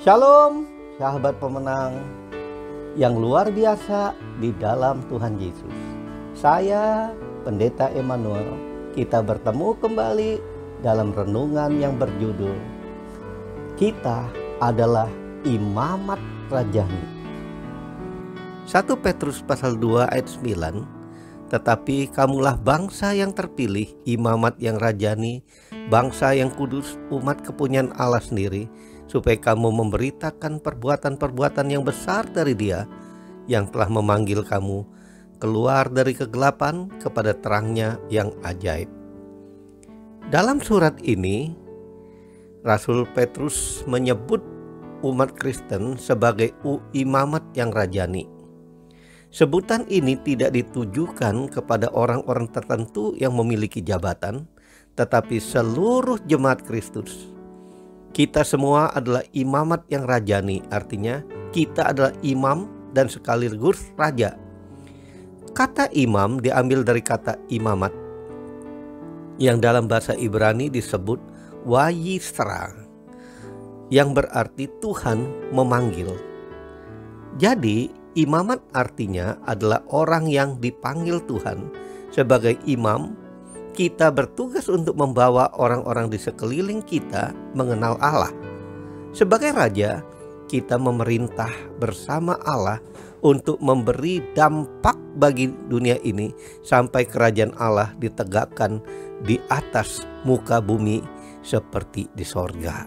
Shalom, sahabat pemenang yang luar biasa di dalam Tuhan Yesus. Saya, Pendeta Emmanuel, kita bertemu kembali dalam renungan yang berjudul Kita adalah Imamat Rajani. 1 Petrus pasal 2 ayat 9, tetapi kamulah bangsa yang terpilih, imamat yang rajani, bangsa yang kudus, umat kepunyaan Allah sendiri, supaya kamu memberitakan perbuatan-perbuatan yang besar dari Dia yang telah memanggil kamu keluar dari kegelapan kepada terangnya yang ajaib. Dalam surat ini, Rasul Petrus menyebut umat Kristen sebagai imamat yang rajani. Sebutan ini tidak ditujukan kepada orang-orang tertentu yang memiliki jabatan, tetapi seluruh jemaat Kristus. Kita semua adalah imamat yang rajani, artinya kita adalah imam dan sekaligus raja. Kata imam diambil dari kata imamat, yang dalam bahasa Ibrani disebut wayisra, yang berarti Tuhan memanggil. Jadi imamat artinya adalah orang yang dipanggil Tuhan sebagai imam. Kita bertugas untuk membawa orang-orang di sekeliling kita mengenal Allah. Sebagai raja, kita memerintah bersama Allah untuk memberi dampak bagi dunia ini sampai kerajaan Allah ditegakkan di atas muka bumi seperti di sorga.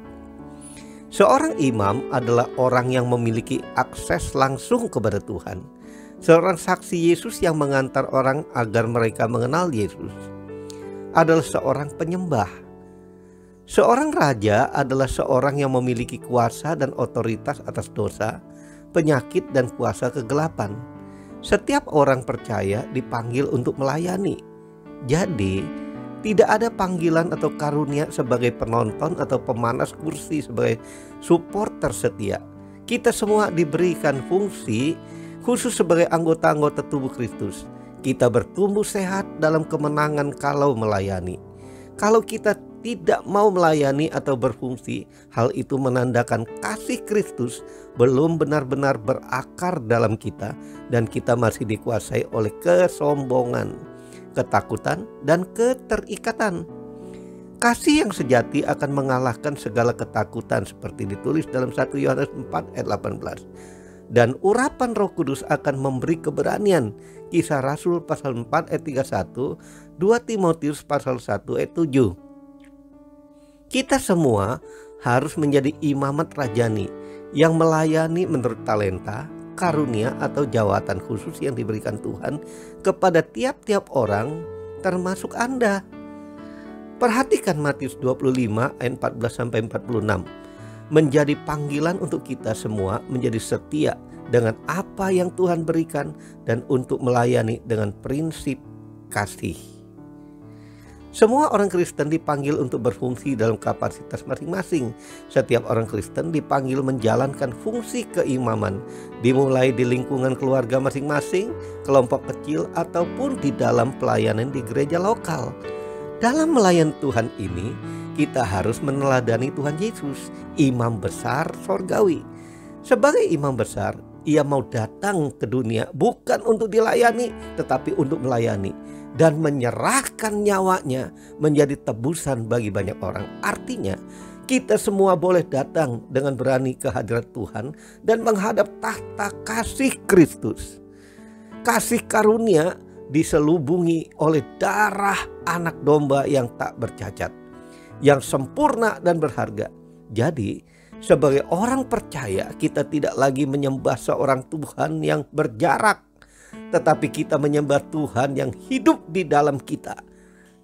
Seorang imam adalah orang yang memiliki akses langsung kepada Tuhan. Seorang saksi Yesus yang mengantar orang agar mereka mengenal Yesus adalah seorang penyembah. Seorang raja adalah seorang yang memiliki kuasa dan otoritas atas dosa, penyakit dan kuasa kegelapan. Setiap orang percaya dipanggil untuk melayani. Jadi, tidak ada panggilan atau karunia sebagai penonton atau pemanas kursi sebagai supporter setia. Kita semua diberikan fungsi khusus sebagai anggota-anggota tubuh Kristus. Kita bertumbuh sehat dalam kemenangan kalau melayani. Kalau kita tidak mau melayani atau berfungsi, hal itu menandakan kasih Kristus belum benar-benar berakar dalam kita, dan kita masih dikuasai oleh kesombongan, ketakutan, dan keterikatan. Kasih yang sejati akan mengalahkan segala ketakutan, seperti ditulis dalam 1 Yohanes 4 ayat 18. Dan urapan Roh Kudus akan memberi keberanian. Kisah Rasul pasal 4 ayat 31, 2 Timotius pasal 1 ayat 7. Kita semua harus menjadi imamat rajani yang melayani menurut talenta, karunia atau jawatan khusus yang diberikan Tuhan kepada tiap-tiap orang, termasuk Anda. Perhatikan Matius 25 ayat 14-46. Menjadi panggilan untuk kita semua menjadi setia dengan apa yang Tuhan berikan dan untuk melayani dengan prinsip kasih. Semua orang Kristen dipanggil untuk berfungsi dalam kapasitas masing-masing. Setiap orang Kristen dipanggil menjalankan fungsi keimaman, dimulai di lingkungan keluarga masing-masing, kelompok kecil, ataupun di dalam pelayanan di gereja lokal. Dalam melayani Tuhan ini, kita harus meneladani Tuhan Yesus, imam besar sorgawi. Sebagai imam besar, Ia mau datang ke dunia bukan untuk dilayani, tetapi untuk melayani dan menyerahkan nyawanya menjadi tebusan bagi banyak orang. Artinya, kita semua boleh datang dengan berani ke hadirat Tuhan dan menghadap tahta kasih Kristus. Kasih karunia diselubungi oleh darah anak domba yang tak bercacat, yang sempurna dan berharga. Jadi, sebagai orang percaya, kita tidak lagi menyembah seorang Tuhan yang berjarak, tetapi kita menyembah Tuhan yang hidup di dalam kita,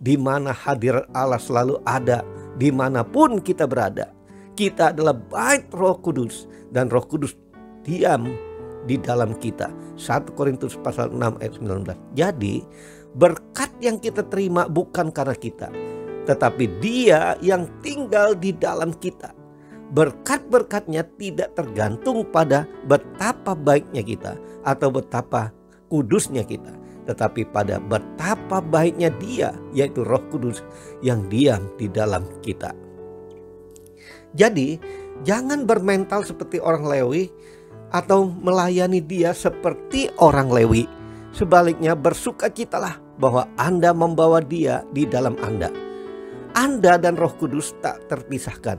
di mana hadirat Allah selalu ada, dimanapun kita berada. Kita adalah bait Roh Kudus, dan Roh Kudus diam di dalam kita. 1 Korintus pasal 6 ayat 19. Jadi, berkat yang kita terima bukan karena kita, tetapi Dia yang tinggal di dalam kita. Berkat-berkatnya tidak tergantung pada betapa baiknya kita atau betapa kudusnya kita, tetapi pada betapa baiknya Dia, yaitu Roh Kudus yang diam di dalam kita. Jadi Jangan bermental seperti orang Lewi atau melayani dia seperti orang Lewi. Sebaliknya bersukacitalah bahwa Anda membawa dia di dalam Anda. Anda dan Roh Kudus tak terpisahkan.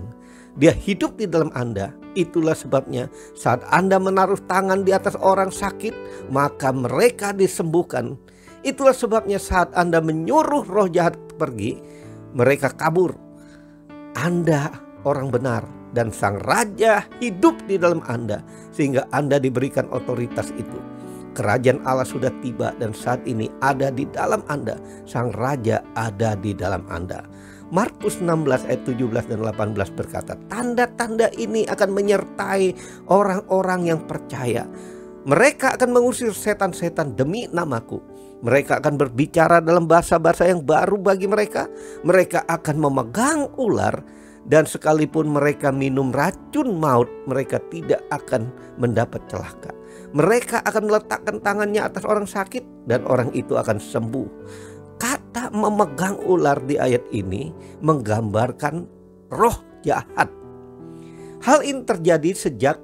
Dia hidup di dalam Anda. Itulah sebabnya saat Anda menaruh tangan di atas orang sakit, maka mereka disembuhkan. Itulah sebabnya saat Anda menyuruh roh jahat pergi, mereka kabur. Anda orang benar dan Sang Raja hidup di dalam Anda, sehingga Anda diberikan otoritas itu. Kerajaan Allah sudah tiba dan saat ini ada di dalam Anda. Sang Raja ada di dalam Anda. Markus 16 ayat 17 dan 18 berkata, tanda-tanda ini akan menyertai orang-orang yang percaya. Mereka akan mengusir setan-setan demi namaku. Mereka akan berbicara dalam bahasa-bahasa yang baru bagi mereka. Mereka akan memegang ular, dan sekalipun mereka minum racun maut, mereka tidak akan mendapat celaka. Mereka akan meletakkan tangannya atas orang sakit dan orang itu akan sembuh. Kata memegang ular di ayat ini menggambarkan roh jahat. Hal ini terjadi sejak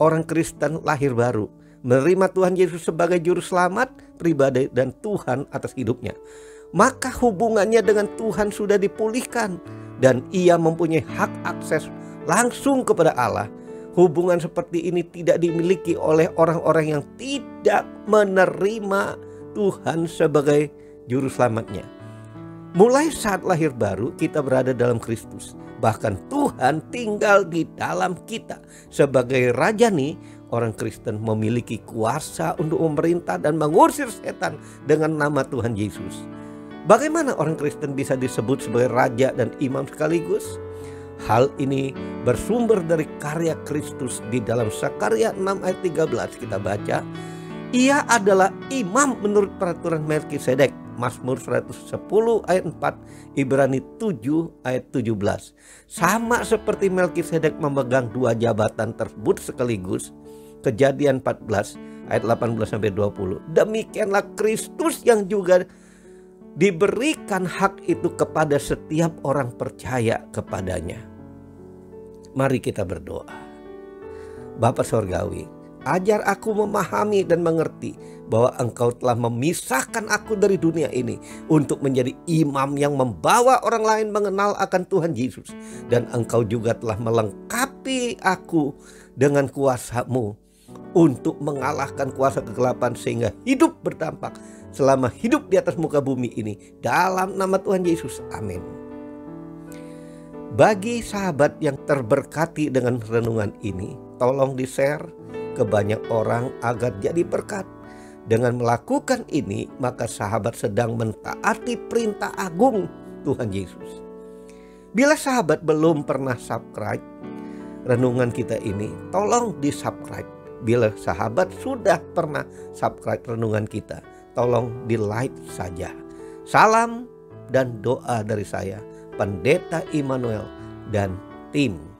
orang Kristen lahir baru, menerima Tuhan Yesus sebagai juru selamat pribadi dan Tuhan atas hidupnya. Maka hubungannya dengan Tuhan sudah dipulihkan dan ia mempunyai hak akses langsung kepada Allah. Hubungan seperti ini tidak dimiliki oleh orang-orang yang tidak menerima Tuhan sebagai juru selamatnya. Mulai saat lahir baru kita berada dalam Kristus. Bahkan Tuhan tinggal di dalam kita. Sebagai rajani, orang Kristen memiliki kuasa untuk memerintah dan mengusir setan dengan nama Tuhan Yesus. Bagaimana orang Kristen bisa disebut sebagai raja dan imam sekaligus? Hal ini bersumber dari karya Kristus. Di dalam Sakarya 6 ayat 13 kita baca, ia adalah imam menurut peraturan Melkisedek. Mazmur 110 ayat 4, Ibrani 7 ayat 17. Sama seperti Melkisedek memegang dua jabatan tersebut sekaligus. Kejadian 14 ayat 18-20. Demikianlah Kristus yang juga diberikan hak itu kepada setiap orang percaya kepadanya. Mari kita berdoa. Bapa Sorgawi, ajar aku memahami dan mengerti bahwa Engkau telah memisahkan aku dari dunia ini untuk menjadi imam yang membawa orang lain mengenal akan Tuhan Yesus. Dan Engkau juga telah melengkapi aku dengan kuasa-Mu untuk mengalahkan kuasa kegelapan sehingga hidup berdampak selama hidup di atas muka bumi ini. Dalam nama Tuhan Yesus, amin. Bagi sahabat yang terberkati dengan renungan ini, tolong di-share ke banyak orang agar jadi berkat. Dengan melakukan ini, maka sahabat sedang mentaati perintah agung Tuhan Yesus. Bila sahabat belum pernah subscribe renungan kita ini, tolong di-subscribe. Bila sahabat sudah pernah subscribe renungan kita, tolong di-like saja. Salam dan doa dari saya, Pendeta Immanuel dan tim.